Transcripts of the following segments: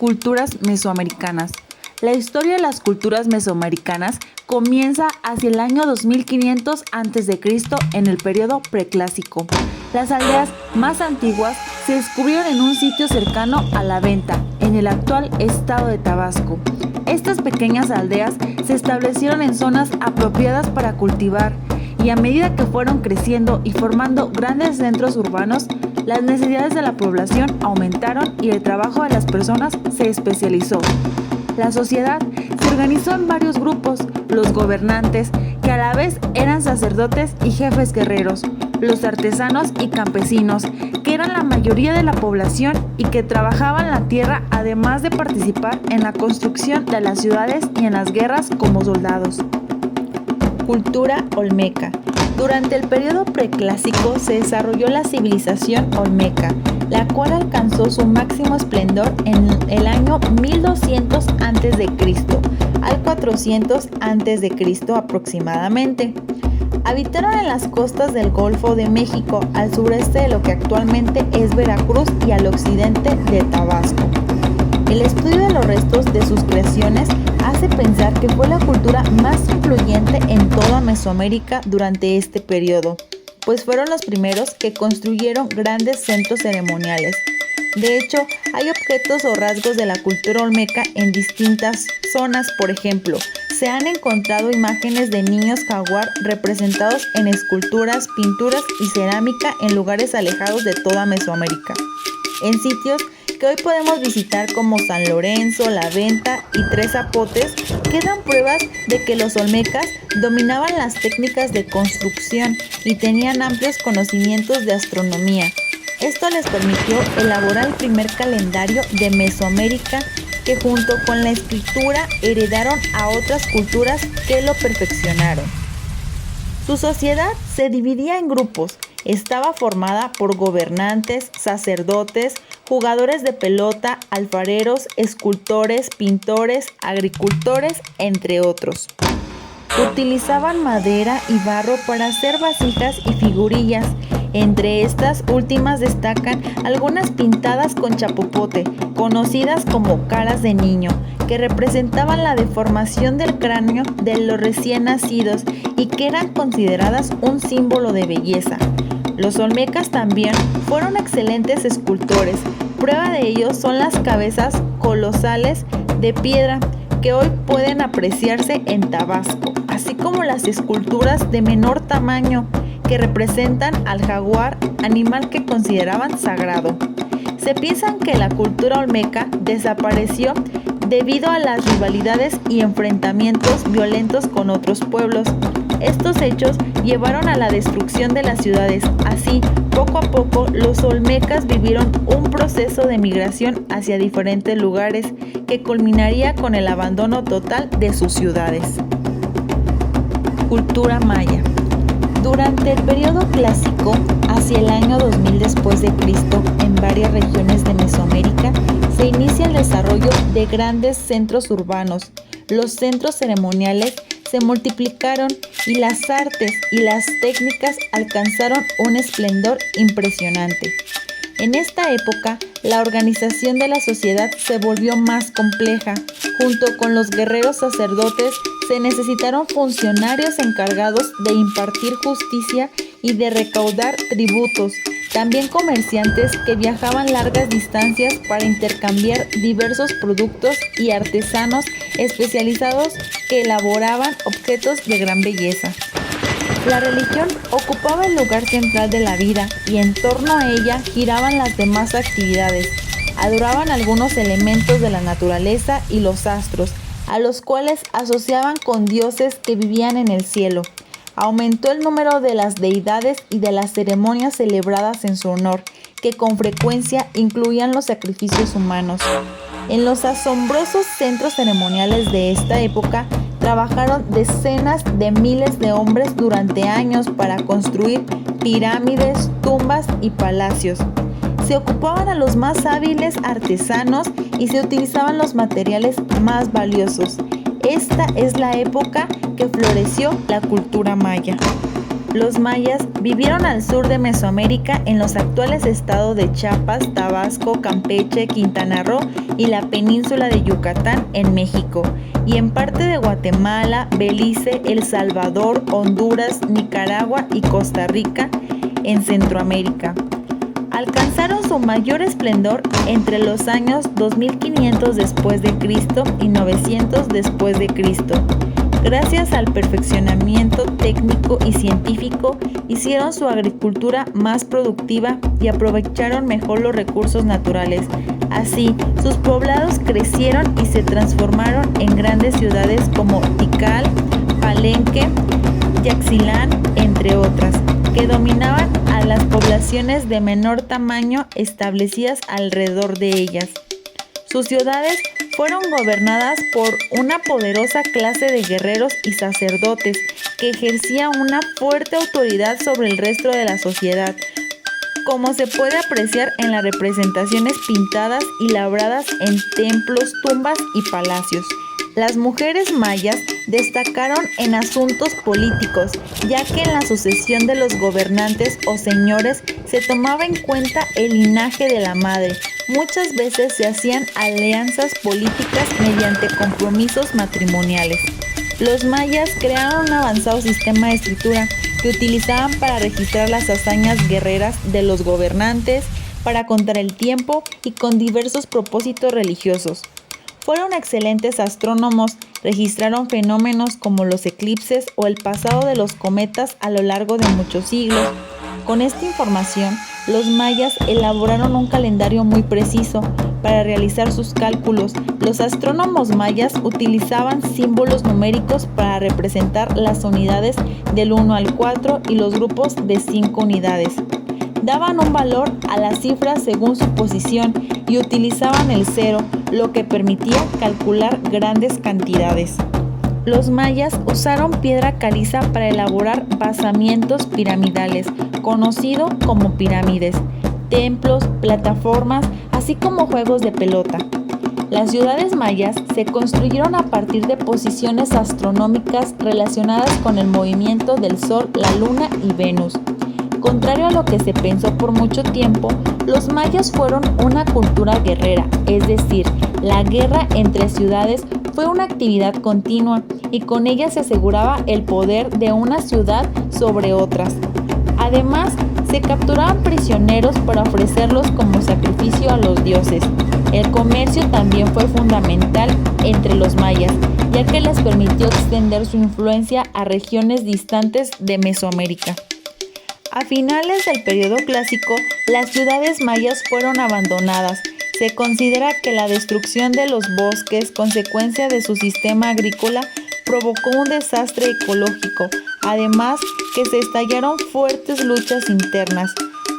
Culturas mesoamericanas. La historia de las culturas mesoamericanas comienza hacia el año 2500 a.C. en el periodo preclásico. Las aldeas más antiguas se descubrieron en un sitio cercano a La Venta, en el actual estado de Tabasco. Estas pequeñas aldeas se establecieron en zonas apropiadas para cultivar, y a medida que fueron creciendo y formando grandes centros urbanos, las necesidades de la población aumentaron y el trabajo de las personas se especializó. La sociedad se organizó en varios grupos: los gobernantes, que a la vez eran sacerdotes y jefes guerreros; los artesanos y campesinos, que eran la mayoría de la población y que trabajaban la tierra, además de participar en la construcción de las ciudades y en las guerras como soldados. Cultura olmeca. Durante el periodo preclásico se desarrolló la civilización olmeca, la cual alcanzó su máximo esplendor en el año 1200 a.C. al 400 a.C. aproximadamente. Habitaron en las costas del Golfo de México, al sureste de lo que actualmente es Veracruz y al occidente de Tabasco. El estudio de los restos de sus creaciones hace pensar que fue la cultura más influyente en toda Mesoamérica durante este periodo, pues fueron los primeros que construyeron grandes centros ceremoniales. De hecho, hay objetos o rasgos de la cultura olmeca en distintas zonas. Por ejemplo, se han encontrado imágenes de niños jaguar representados en esculturas, pinturas y cerámica en lugares alejados de toda Mesoamérica. En sitios que hoy podemos visitar como San Lorenzo, La Venta y Tres Zapotes, quedan pruebas de que los olmecas dominaban las técnicas de construcción y tenían amplios conocimientos de astronomía. Esto les permitió elaborar el primer calendario de Mesoamérica, que junto con la escritura heredaron a otras culturas que lo perfeccionaron. Su sociedad se dividía en grupos. Estaba formada por gobernantes, sacerdotes, jugadores de pelota, alfareros, escultores, pintores, agricultores, entre otros. Utilizaban madera y barro para hacer vasijas y figurillas. Entre estas últimas destacan algunas pintadas con chapopote, conocidas como caras de niño, que representaban la deformación del cráneo de los recién nacidos y que eran consideradas un símbolo de belleza. Los olmecas también fueron excelentes escultores. Prueba de ello son las cabezas colosales de piedra que hoy pueden apreciarse en Tabasco, así como las esculturas de menor tamaño que representan al jaguar, animal que consideraban sagrado. Se piensa que la cultura olmeca desapareció debido a las rivalidades y enfrentamientos violentos con otros pueblos. Estos hechos llevaron a la destrucción de las ciudades. Así, poco a poco, los olmecas vivieron un proceso de migración hacia diferentes lugares que culminaría con el abandono total de sus ciudades. Cultura maya. Durante el periodo clásico, hacia el año 2000 después de Cristo, en varias regiones de Mesoamérica, se inicia el desarrollo de grandes centros urbanos. Los centros ceremoniales se multiplicaron y las artes y las técnicas alcanzaron un esplendor impresionante. En esta época, la organización de la sociedad se volvió más compleja. Junto con los guerreros sacerdotes, se necesitaron funcionarios encargados de impartir justicia y de recaudar tributos. También comerciantes que viajaban largas distancias para intercambiar diversos productos y artesanos especializados que elaboraban objetos de gran belleza. La religión ocupaba el lugar central de la vida y en torno a ella giraban las demás actividades. Adoraban algunos elementos de la naturaleza y los astros, a los cuales asociaban con dioses que vivían en el cielo. Aumentó el número de las deidades y de las ceremonias celebradas en su honor, que con frecuencia incluían los sacrificios humanos. En los asombrosos centros ceremoniales de esta época, trabajaron decenas de miles de hombres durante años para construir pirámides, tumbas y palacios. Se ocupaban a los más hábiles artesanos y se utilizaban los materiales más valiosos. Esta es la época que floreció la cultura maya. Los mayas vivieron al sur de Mesoamérica en los actuales estados de Chiapas, Tabasco, Campeche, Quintana Roo y la península de Yucatán en México, y en parte de Guatemala, Belice, El Salvador, Honduras, Nicaragua y Costa Rica en Centroamérica. Alcanzaron su mayor esplendor entre los años 2500 después de Cristo y 900 después de Cristo. Gracias al perfeccionamiento técnico y científico, hicieron su agricultura más productiva y aprovecharon mejor los recursos naturales. Así, sus poblados crecieron y se transformaron en grandes ciudades como Tikal, Palenque, Yaxchilán, entre otras, que dominaban a las poblaciones de menor tamaño establecidas alrededor de ellas. Sus ciudades fueron gobernadas por una poderosa clase de guerreros y sacerdotes que ejercía una fuerte autoridad sobre el resto de la sociedad, como se puede apreciar en las representaciones pintadas y labradas en templos, tumbas y palacios. Las mujeres mayas destacaron en asuntos políticos, ya que en la sucesión de los gobernantes o señores se tomaba en cuenta el linaje de la madre. Muchas veces se hacían alianzas políticas mediante compromisos matrimoniales. Los mayas crearon un avanzado sistema de escritura que utilizaban para registrar las hazañas guerreras de los gobernantes, para contar el tiempo y con diversos propósitos religiosos. Fueron excelentes astrónomos, registraron fenómenos como los eclipses o el pasado de los cometas a lo largo de muchos siglos. Con esta información, los mayas elaboraron un calendario muy preciso para realizar sus cálculos. Los astrónomos mayas utilizaban símbolos numéricos para representar las unidades del 1 al 4 y los grupos de 5 unidades. Daban un valor a las cifras según su posición y utilizaban el cero, lo que permitía calcular grandes cantidades. Los mayas usaron piedra caliza para elaborar basamientos piramidales, conocido como pirámides, templos, plataformas, así como juegos de pelota. Las ciudades mayas se construyeron a partir de posiciones astronómicas relacionadas con el movimiento del Sol, la Luna y Venus. Contrario a lo que se pensó por mucho tiempo, los mayas fueron una cultura guerrera, es decir, la guerra entre ciudades fue una actividad continua y con ella se aseguraba el poder de una ciudad sobre otras. Además, se capturaban prisioneros para ofrecerlos como sacrificio a los dioses. El comercio también fue fundamental entre los mayas, ya que les permitió extender su influencia a regiones distantes de Mesoamérica. A finales del periodo clásico, las ciudades mayas fueron abandonadas. Se considera que la destrucción de los bosques, consecuencia de su sistema agrícola, provocó un desastre ecológico, además que se estallaron fuertes luchas internas.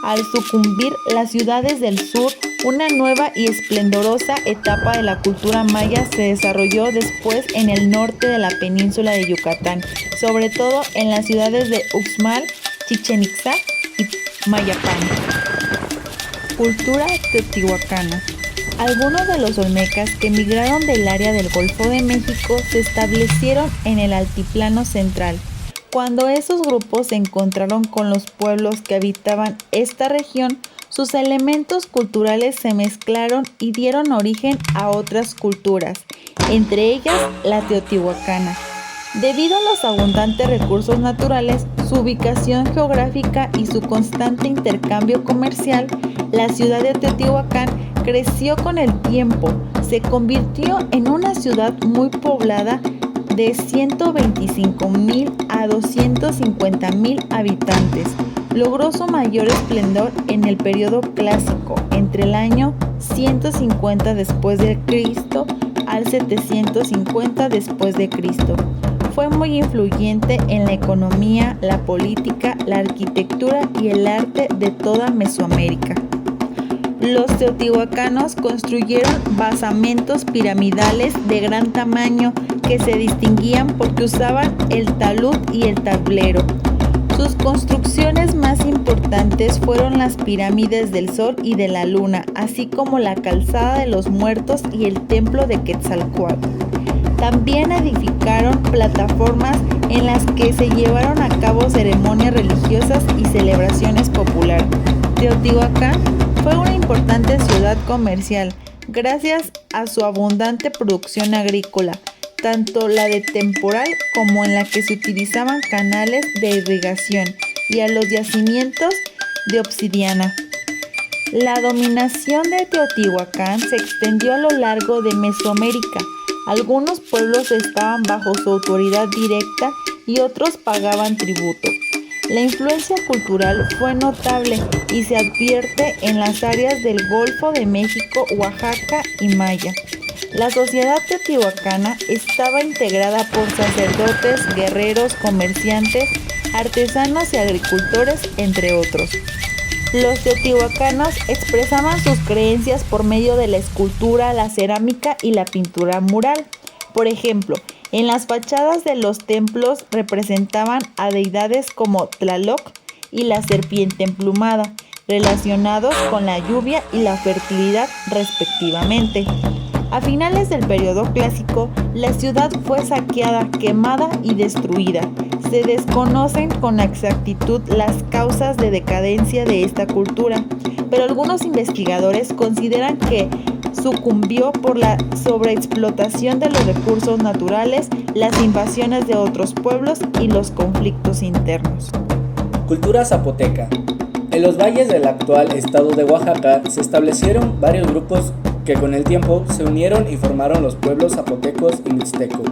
Al sucumbir las ciudades del sur, una nueva y esplendorosa etapa de la cultura maya se desarrolló después en el norte de la península de Yucatán, sobre todo en las ciudades de Uxmal, Chichén Itzá y Mayapán. Cultura teotihuacana. Algunos de los olmecas que migraron del área del Golfo de México se establecieron en el altiplano central. Cuando esos grupos se encontraron con los pueblos que habitaban esta región, sus elementos culturales se mezclaron y dieron origen a otras culturas, entre ellas la teotihuacana. Debido a los abundantes recursos naturales, su ubicación geográfica y su constante intercambio comercial, la ciudad de Teotihuacán creció con el tiempo. Se convirtió en una ciudad muy poblada de 125,000 a 250,000 habitantes. Logró su mayor esplendor en el periodo clásico, entre el año 150 después de Cristo al 750 después de Cristo. Fue muy influyente en la economía, la política, la arquitectura y el arte de toda Mesoamérica. Los teotihuacanos construyeron basamentos piramidales de gran tamaño que se distinguían porque usaban el talud y el tablero. Sus construcciones más importantes fueron las pirámides del Sol y de la Luna, así como la calzada de los muertos y el templo de Quetzalcóatl. También edificaron plataformas en las que se llevaron a cabo ceremonias religiosas y celebraciones populares. Teotihuacán fue una importante ciudad comercial gracias a su abundante producción agrícola, tanto la de temporal como en la que se utilizaban canales de irrigación y a los yacimientos de obsidiana. La dominación de Teotihuacán se extendió a lo largo de Mesoamérica. Algunos pueblos estaban bajo su autoridad directa y otros pagaban tributo. La influencia cultural fue notable y se advierte en las áreas del Golfo de México, Oaxaca y Maya. La sociedad teotihuacana estaba integrada por sacerdotes, guerreros, comerciantes, artesanos y agricultores, entre otros. Los teotihuacanos expresaban sus creencias por medio de la escultura, la cerámica y la pintura mural. Por ejemplo, en las fachadas de los templos representaban a deidades como Tlaloc y la serpiente emplumada, relacionados con la lluvia y la fertilidad respectivamente. A finales del periodo clásico, la ciudad fue saqueada, quemada y destruida. Se desconocen con exactitud las causas de decadencia de esta cultura, pero algunos investigadores consideran que sucumbió por la sobreexplotación de los recursos naturales, las invasiones de otros pueblos y los conflictos internos. Cultura zapoteca. En los valles del actual estado de Oaxaca se establecieron varios grupos que con el tiempo se unieron y formaron los pueblos zapotecos y mixteco.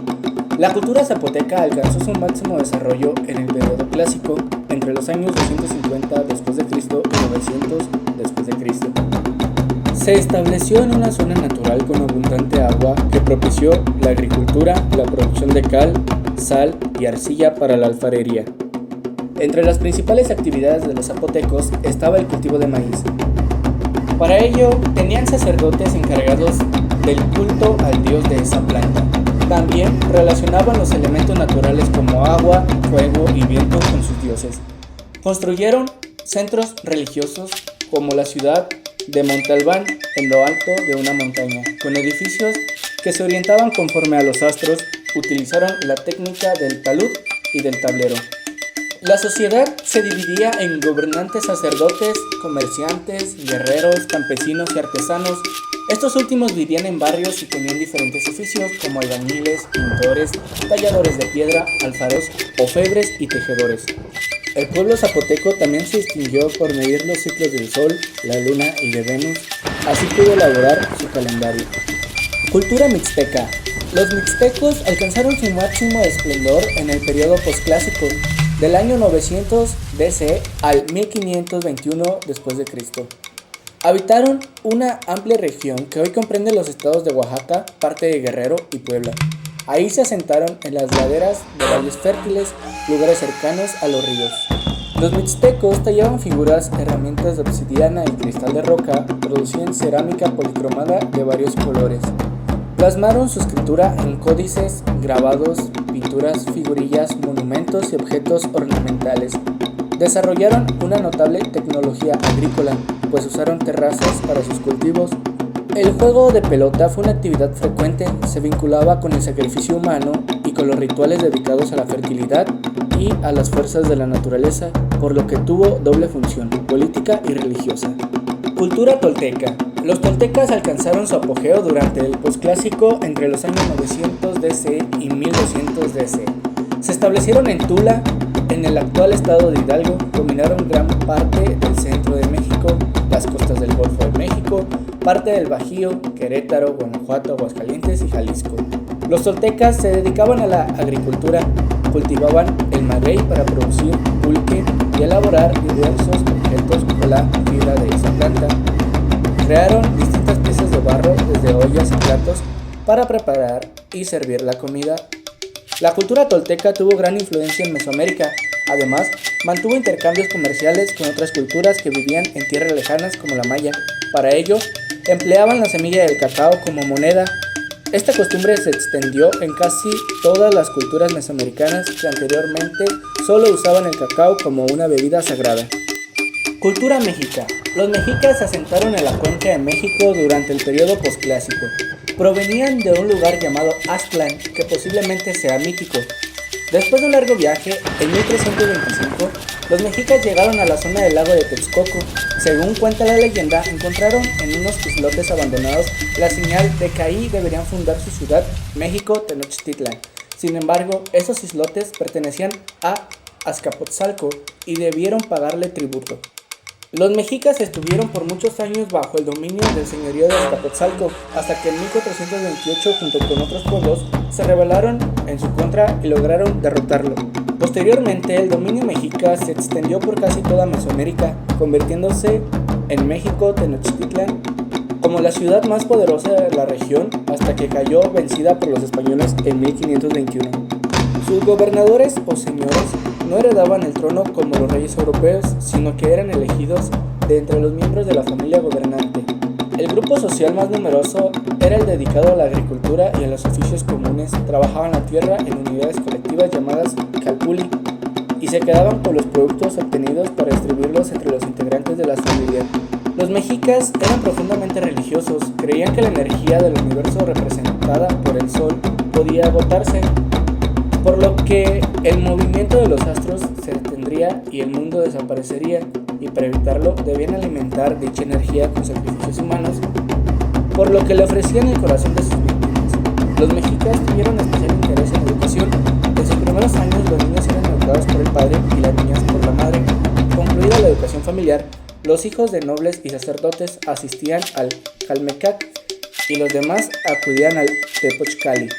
La cultura zapoteca alcanzó su máximo desarrollo en el periodo clásico, entre los años 250 después de Cristo y 900 después de Cristo. Se estableció en una zona natural con abundante agua que propició la agricultura, la producción de cal, sal y arcilla para la alfarería. Entre las principales actividades de los zapotecos estaba el cultivo de maíz. Para ello, tenían sacerdotes encargados del culto al dios de esa planta. También relacionaban los elementos naturales como agua, fuego y viento con sus dioses. Construyeron centros religiosos como la ciudad de Montalbán en lo alto de una montaña, con edificios que se orientaban conforme a los astros. Utilizaron la técnica del talud y del tablero. La sociedad se dividía en gobernantes, sacerdotes, comerciantes, guerreros, campesinos y artesanos. Estos últimos vivían en barrios y tenían diferentes oficios como albañiles, pintores, talladores de piedra, alfareros, orfebres y tejedores. El pueblo zapoteco también se distinguió por medir los ciclos del sol, la luna y de Venus, así pudo elaborar su calendario. Cultura mixteca. Los mixtecos alcanzaron su máximo esplendor en el periodo posclásico, del año 900 DC al 1521 después de Cristo. Habitaron una amplia región que hoy comprende los estados de Oaxaca, parte de Guerrero y Puebla. Ahí se asentaron en las laderas de valles fértiles, lugares cercanos a los ríos. Los mixtecos tallaban figuras, herramientas de obsidiana y cristal de roca, producían cerámica policromada de varios colores. Plasmaron su escritura en códices, grabados, pinturas, figurillas, monumentos y objetos ornamentales. Desarrollaron una notable tecnología agrícola, pues usaron terrazas para sus cultivos. El juego de pelota fue una actividad frecuente, se vinculaba con el sacrificio humano y con los rituales dedicados a la fertilidad y a las fuerzas de la naturaleza, por lo que tuvo doble función, política y religiosa. Cultura tolteca. Los toltecas alcanzaron su apogeo durante el posclásico entre los años 900 DC y 1200 DC. Se establecieron en Tula, en el actual estado de Hidalgo, dominaron gran parte del centro de México, las costas del Golfo de México, parte del Bajío, Querétaro, Guanajuato, Aguascalientes y Jalisco. Los toltecas se dedicaban a la agricultura, cultivaban el maguey para producir pulque y elaborar diversos objetos con la fibra de esa planta. Crearon distintas piezas de barro, desde ollas y platos, para preparar y servir la comida. La cultura tolteca tuvo gran influencia en Mesoamérica. Además, mantuvo intercambios comerciales con otras culturas que vivían en tierras lejanas como la maya. Para ello, empleaban la semilla del cacao como moneda. Esta costumbre se extendió en casi todas las culturas mesoamericanas que anteriormente solo usaban el cacao como una bebida sagrada. Cultura mexica. Los mexicas se asentaron en la cuenca de México durante el periodo posclásico. Provenían de un lugar llamado Aztlán, que posiblemente sea mítico. Después de un largo viaje, en 1325, los mexicas llegaron a la zona del lago de Texcoco. Según cuenta la leyenda, encontraron en unos islotes abandonados la señal de que ahí deberían fundar su ciudad, México Tenochtitlan. Sin embargo, esos islotes pertenecían a Azcapotzalco y debieron pagarle tributo. Los mexicas estuvieron por muchos años bajo el dominio del señorío de Azcapotzalco, hasta que en 1428, junto con otros pueblos, se rebelaron en su contra y lograron derrotarlo. Posteriormente, el dominio mexica se extendió por casi toda Mesoamérica, convirtiéndose en México Tenochtitlan como la ciudad más poderosa de la región, hasta que cayó vencida por los españoles en 1521. Sus gobernadores o señores no heredaban el trono como los reyes europeos, sino que eran elegidos de entre los miembros de la familia gobernante. El grupo social más numeroso era el dedicado a la agricultura y a los oficios comunes. Trabajaban la tierra en unidades colectivas llamadas calpulli y se quedaban con los productos obtenidos para distribuirlos entre los integrantes de las familias. Los mexicas eran profundamente religiosos, creían que la energía del universo representada por el sol podía agotarse, por lo que el movimiento de los astros se detendría y el mundo desaparecería, y para evitarlo debían alimentar dicha energía con sacrificios humanos, por lo que le ofrecían el corazón de sus víctimas. Los mexicas tuvieron especial interés en la educación. En sus primeros años los niños eran educados por el padre y las niñas por la madre. Concluida la educación familiar, los hijos de nobles y sacerdotes asistían al Calmecac y los demás acudían al Tepochcali.